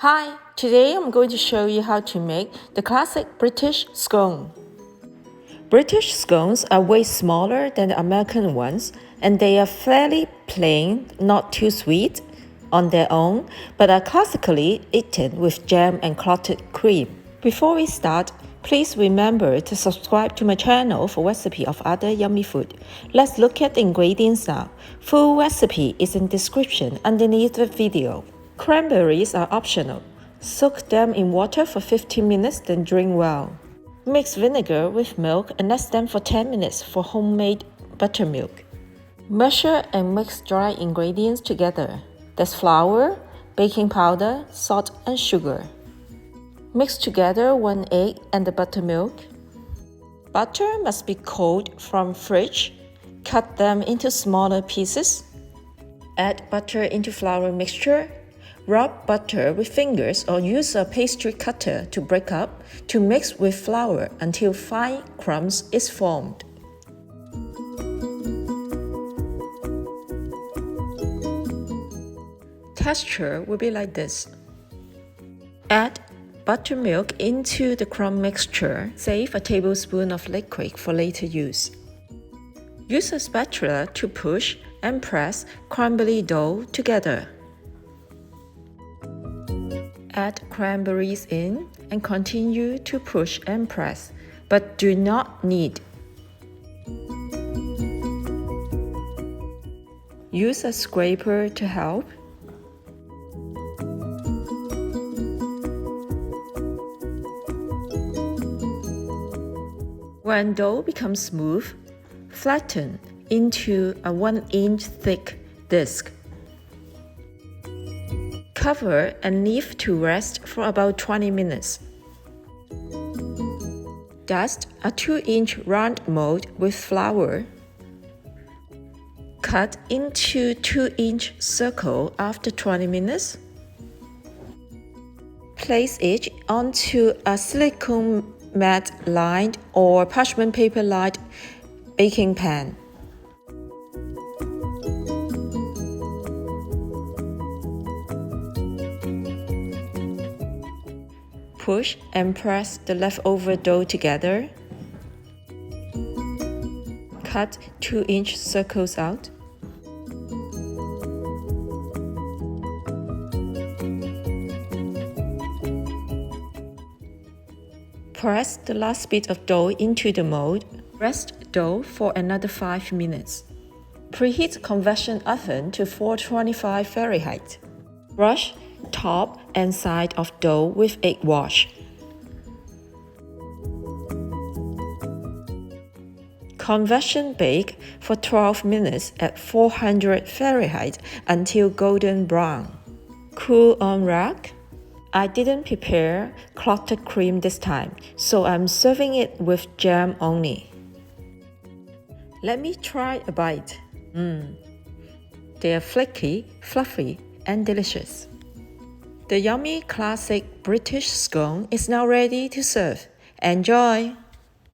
Hi, today I'm going to show you how to make the classic British scone. British scones are way smaller than the American ones, and they are fairly plain, not too sweet on their own, but are classically eaten with jam and clotted cream. Before we start, please remember to subscribe to my channel for recipe of other yummy food. Let's look at the ingredients now. Full recipe is in description underneath the video. Cranberries are optional. Soak them in water for 15 minutes, then drain well. Mix vinegar with milk and let them for 10 minutes for homemade buttermilk. Measure and mix dry ingredients together. There's flour, baking powder, salt, and sugar. Mix together 1 egg and the buttermilk. Butter must be cold from fridge. Cut them into smaller pieces. Add butter into flour mixture. Rub butter with fingers or use a pastry cutter to break up to mix with flour until fine crumbs is formed. Texture will be like this. Add buttermilk into the crumb mixture. Save a tablespoon of liquid for later use. Use a spatula to push and press crumbly dough together. Add cranberries in and continue to push and press, but do not knead. Use a scraper to help. When dough becomes smooth, flatten into a 1-inch thick disc. Cover and leave to rest for about 20 minutes. Dust a 2-inch round mold with flour. Cut into 2-inch circle after 20 minutes. Place each onto a silicone mat lined or parchment paper lined baking pan. Push and press the leftover dough together. Cut 2-inch circles out. Press the last bit of dough into the mold. Rest dough for another 5 minutes. Preheat convection oven to 425 Fahrenheit. Brush top and side of dough with egg wash. Convection bake for 12 minutes at 400 Fahrenheit until golden brown. Cool on rack. I didn't prepare clotted cream this time, so I'm serving it with jam only. Let me try a bite. They are flaky, fluffy, and delicious. The yummy classic British scone is now ready to serve. Enjoy!